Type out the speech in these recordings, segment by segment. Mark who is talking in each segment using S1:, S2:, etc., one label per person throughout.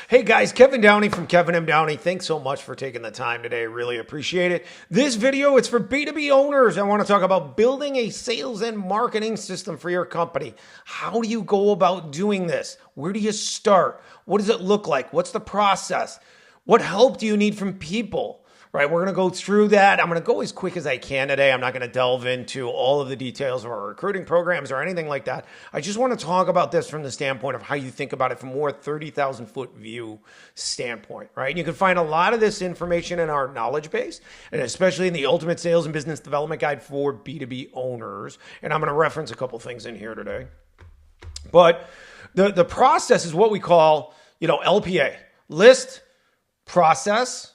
S1: Hey guys, Kevin Downey from Kevin M. Downey. Thanks so much for taking the time today. Really appreciate it. This video, it's for B2B owners. I want to talk about building a sales and marketing system for your company. How do you go about doing this? Where do you start? What does it look like? What's the process? What help do you need from people? Right, we're going to go through that. I'm going to go as quick as I can today. I'm not going to delve into all of the details of our recruiting programs or anything like that. I just want to talk about this from the standpoint of how you think about it from more 30,000 foot view standpoint, right? And you can find a lot of this information in our knowledge base, and especially in the Ultimate Sales and Business Development Guide for B2B owners. And I'm going to reference a couple things in here today. But the process is what we call, LPA, list, process,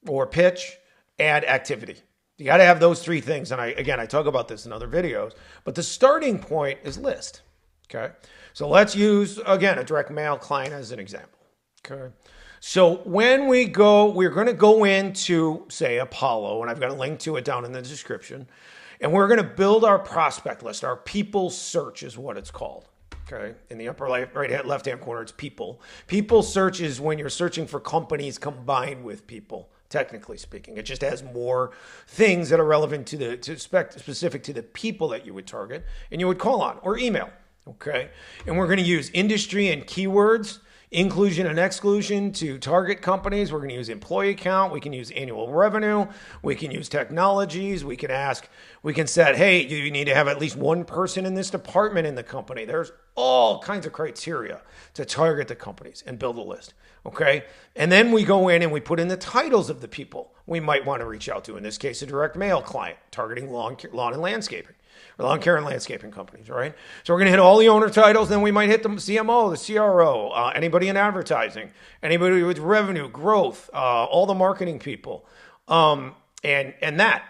S1: or pitch, and activity. You got to have those three things. And I talk about this in other videos, but the starting point is list. Okay. So let's use, again, a direct mail client as an example. Okay. So when we're going to go into, say, Apollo, and I've got a link to it down in the description, and we're going to build our prospect list. Our people search is what it's called. Okay. In the upper left-hand corner, it's people. People search is when you're searching for companies combined with people. Technically speaking, it just has more things that are relevant specific to the people that you would target and you would call on or email. Okay. And we're going to use industry and keywords, inclusion and exclusion to target companies. We're going to use employee count. We can use annual revenue. We can use technologies. We can set, hey, you need to have at least one person in this department in the company. There's all kinds of criteria to target the companies and build a list. Okay. And then we go in and we put in the titles of the people we might want to reach out to. In this case, a direct mail client targeting lawn and landscaping. Or lawn care and landscaping companies, right? So we're going to hit all the owner titles, then we might hit the CMO, the CRO, anybody in advertising, anybody with revenue, growth, all the marketing people. And that,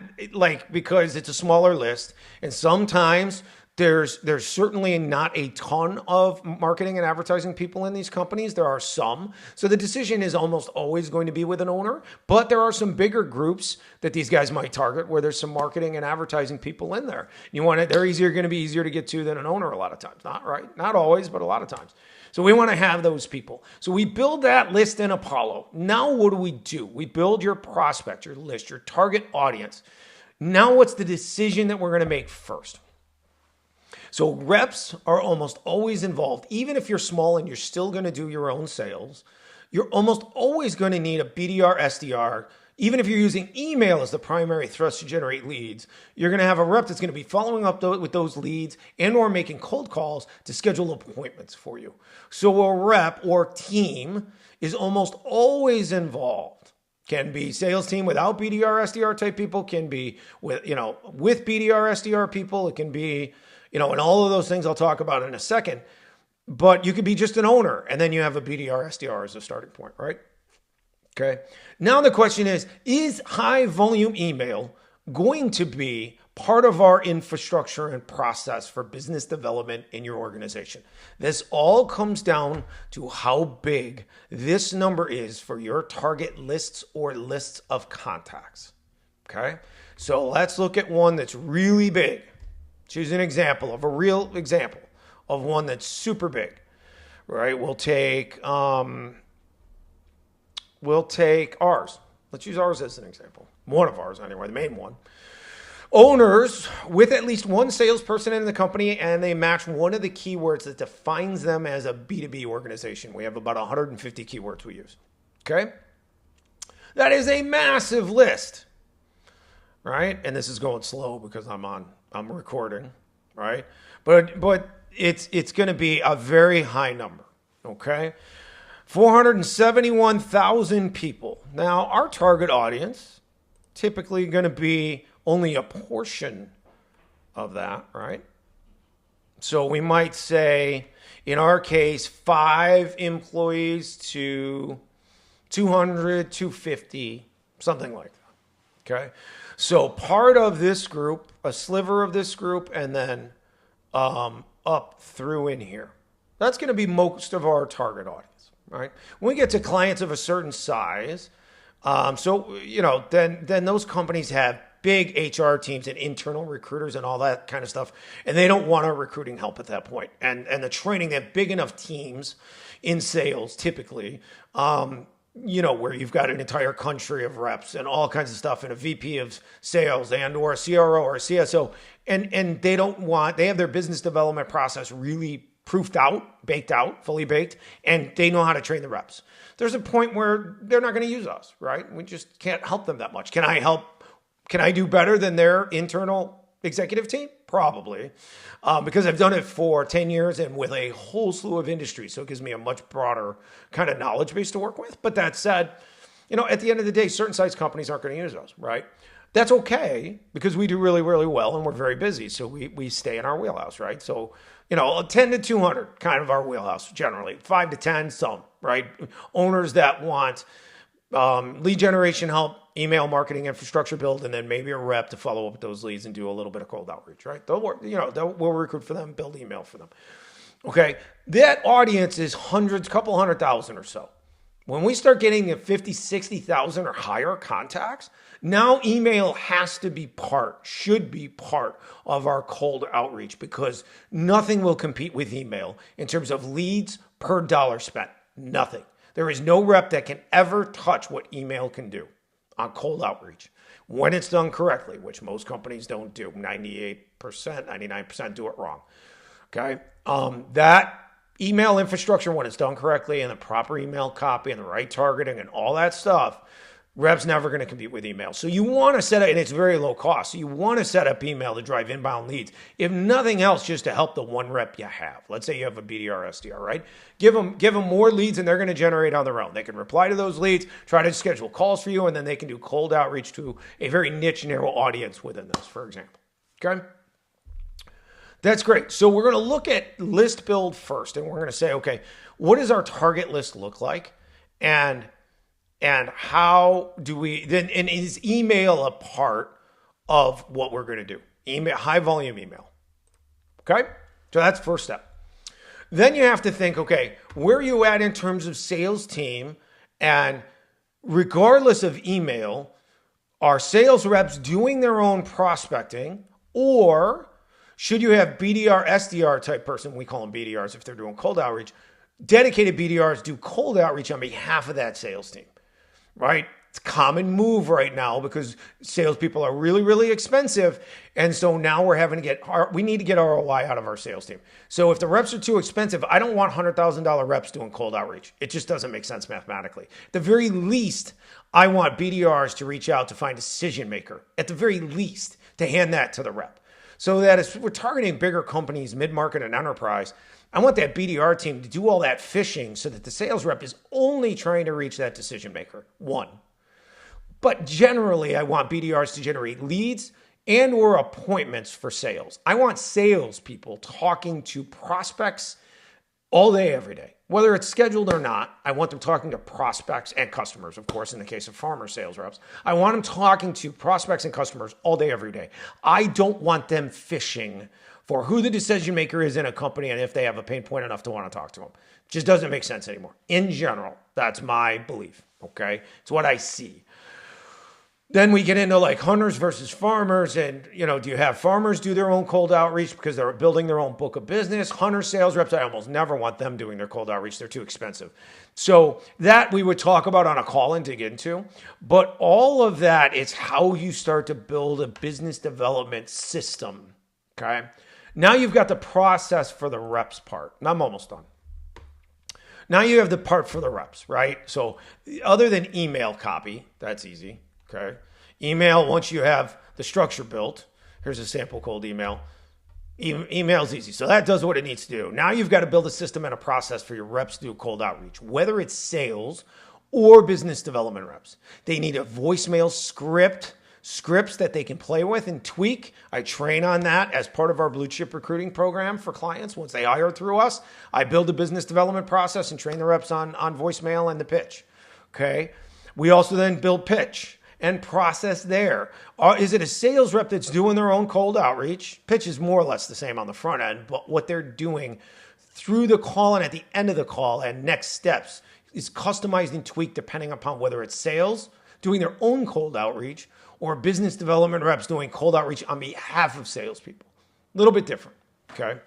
S1: because it's a smaller list, and sometimes there's certainly not a ton of marketing and advertising people in these companies. There are some. So the decision is almost always going to be with an owner, but there are some bigger groups that these guys might target where there's some marketing and advertising people in there. They're going to be easier to get to than an owner a lot of times. Not always, but a lot of times. So we want to have those people. So we build that list in Apollo. Now what do? We build your prospect, your list, your target audience. Now what's the decision that we're going to make first? So reps are almost always involved. Even if you're small and you're still going to do your own sales, you're almost always going to need a BDR, SDR. Even if you're using email as the primary thrust to generate leads, you're going to have a rep that's going to be following up with those leads and or making cold calls to schedule appointments for you. So a rep or team is almost always involved. Can be sales team without BDR, SDR type people, can be with BDR, SDR people. It can be, and all of those things I'll talk about in a second. But you could be just an owner, and then you have a BDR, SDR as a starting point, right? Okay. Now the question is high volume email going to be part of our infrastructure and process for business development in your organization? This all comes down to how big this number is for your target lists or lists of contacts. Okay. So let's look at one that's really big. Choose an example of a real example of one that's super big, right? We'll take ours. Let's use ours as an example. One of ours anyway, the main one. Owners with at least one salesperson in the company, and they match one of the keywords that defines them as a B2B organization. We have about 150 keywords we use. Okay? That is a massive list, right? And this is going slow because I'm recording, right? But it's going to be a very high number, okay? 471,000 people. Now, our target audience typically going to be only a portion of that, right? So we might say, in our case, 5 employees to 200, 250, something like that, okay? So part of this group, a sliver of this group, and then up through in here. That's going to be most of our target audience, right? When we get to clients of a certain size, then those companies have big HR teams and internal recruiters and all that kind of stuff, and they don't want our recruiting help at that point. And the training, they have big enough teams in sales typically, where you've got an entire country of reps and all kinds of stuff and a VP of sales and or a CRO or a CSO. And they have their business development process really proofed out, baked out, fully baked, and they know how to train the reps. There's a point where they're not going to use us, right? We just can't help them that much. Can I help? Can I do better than their internal executive team? Probably, because I've done it for 10 years and with a whole slew of industries. So it gives me a much broader kind of knowledge base to work with. But that said, at the end of the day, certain size companies aren't going to use us, right? That's okay because we do really, really well and we're very busy. So we stay in our wheelhouse, right? So, 10 to 200 kind of our wheelhouse generally, 5 to 10, some, right? Owners that want lead generation help, email marketing infrastructure build, and then maybe a rep to follow up with those leads and do a little bit of cold outreach, right? We'll recruit for them, build email for them. Okay. That audience is hundreds, couple 100,000 or so. When we start getting at 50, 60,000 or higher contacts, now email should be part of our cold outreach because nothing will compete with email in terms of leads per dollar spent. Nothing. There is no rep that can ever touch what email can do on cold outreach when it's done correctly, which most companies don't do. 98%, 99% do it wrong. Okay. That email infrastructure, when it's done correctly and the proper email copy and the right targeting and all that stuff, rep's never going to compete with email. So you want to set up, and it's very low cost. So you want to set up email to drive inbound leads. If nothing else, just to help the one rep you have. Let's say you have a BDR, SDR, right? Give them more leads and they're going to generate on their own. They can reply to those leads, try to schedule calls for you, and then they can do cold outreach to a very niche, narrow audience within this, for example. Okay? That's great. So we're going to look at list build first, and we're going to say, okay, what does our target list look like? And how do we then, and is email a part of what we're going to do? Email, high volume email. Okay. So that's first step. Then you have to think, okay, where are you at in terms of sales team? And regardless of email, are sales reps doing their own prospecting, or should you have BDR, SDR type person? We call them BDRs if they're doing cold outreach. Dedicated BDRs do cold outreach on behalf of that sales team, right? It's a common move right now because salespeople are really, really expensive. And so now we're having to we need to get ROI out of our sales team. So if the reps are too expensive, I don't want $100,000 reps doing cold outreach. It just doesn't make sense mathematically. At the very least, I want BDRs to reach out to find a decision maker. At the very least, to hand that to the rep. So that if we're targeting bigger companies, mid-market and enterprise, I want that BDR team to do all that fishing so that the sales rep is only trying to reach that decision maker, one. But generally, I want BDRs to generate leads and or appointments for sales. I want salespeople talking to prospects all day, every day. Whether it's scheduled or not, I want them talking to prospects and customers, of course, in the case of farmer sales reps. I want them talking to prospects and customers all day, every day. I don't want them fishing for who the decision maker is in a company and if they have a pain point enough to want to talk to them. It just doesn't make sense anymore. In general, that's my belief, okay? It's what I see. Then we get into like hunters versus farmers, and do you have farmers do their own cold outreach because they're building their own book of business? Hunter sales reps, I almost never want them doing their cold outreach. They're too expensive. So that we would talk about on a call and dig into. But all of that is how you start to build a business development system, okay? Now you've got the process for the reps part. And I'm almost done. Now you have the part for the reps, right? So other than email copy, that's easy. Okay. Email, once you have the structure built, here's a sample cold email. Email's easy. So that does what it needs to do. Now you've got to build a system and a process for your reps to do cold outreach, whether it's sales or business development reps. They need a voicemail scripts that they can play with and tweak. I train on that as part of our blue chip recruiting program for clients. Once they hire through us, I build a business development process and train the reps on voicemail and the pitch. Okay. We also then build pitch and process there. Is it a sales rep that's doing their own cold outreach? Pitch is more or less the same on the front end, but what they're doing through the call and at the end of the call and next steps is customized and tweaked depending upon whether it's sales, doing their own cold outreach or business development reps doing cold outreach on behalf of salespeople. A little bit different, okay?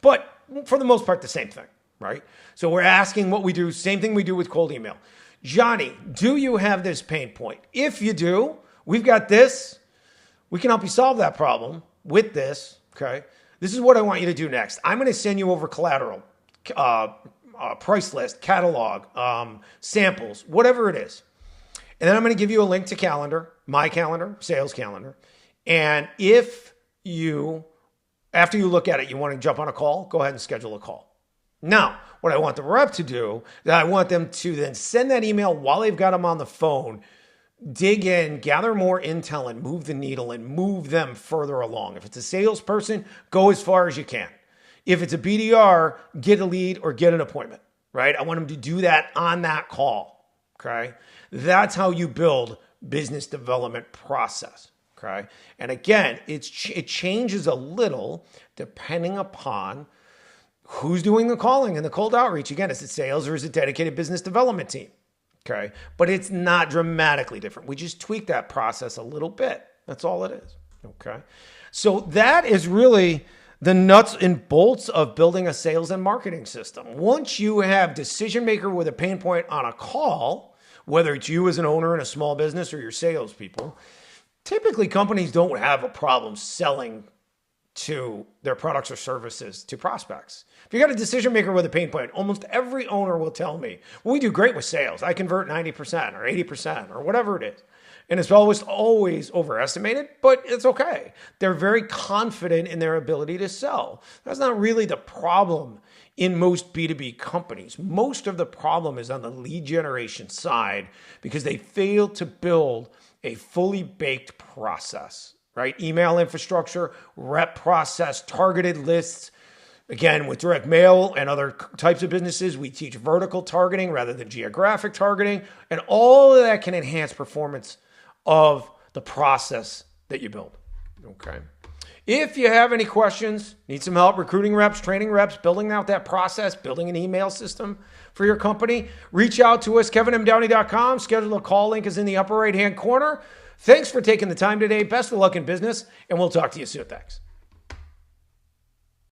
S1: But for the most part, the same thing, right? So we're asking what we do, same thing we do with cold email. Johnny, do you have this pain point? If you do, we've got this. We can help you solve that problem with this, okay? This is what I want you to do next. I'm going to send you over collateral, price list, catalog, samples, whatever it is. And then I'm going to give you a link to calendar, my calendar, sales calendar. And if you, after you look at it, you want to jump on a call, go ahead and schedule a call. Now, what I want the rep to do, I want them to then send that email while they've got them on the phone, dig in, gather more intel, and move the needle and move them further along. If it's a salesperson, go as far as you can. If it's a BDR, get a lead or get an appointment, right? I want them to do that on that call, okay? That's how you build business development process, okay? And again, it changes a little depending upon who's doing the calling and the cold outreach. Again, is it sales or is it dedicated business development team? Okay. But it's not dramatically different. We just tweak that process a little bit. That's all it is. Okay. So that is really the nuts and bolts of building a sales and marketing system. Once you have decision maker with a pain point on a call, whether it's you as an owner in a small business or your salespeople, typically companies don't have a problem selling to their products or services to prospects. If you got a decision maker with a pain point, almost every owner will tell me, well, we do great with sales. I convert 90% or 80% or whatever it is. And it's always overestimated, but it's okay. They're very confident in their ability to sell. That's not really the problem in most B2B companies. Most of the problem is on the lead generation side because they failed to build a fully baked process. Right? Email infrastructure, rep process, targeted lists. Again, with direct mail and other types of businesses, we teach vertical targeting rather than geographic targeting. And all of that can enhance performance of the process that you build. Okay. If you have any questions, need some help recruiting reps, training reps, building out that process, building an email system for your company, reach out to us, kevinmdowney.com. Schedule a call. Link is in the upper right-hand corner. Thanks for taking the time today. Best of luck in business, and we'll talk to you soon. Thanks.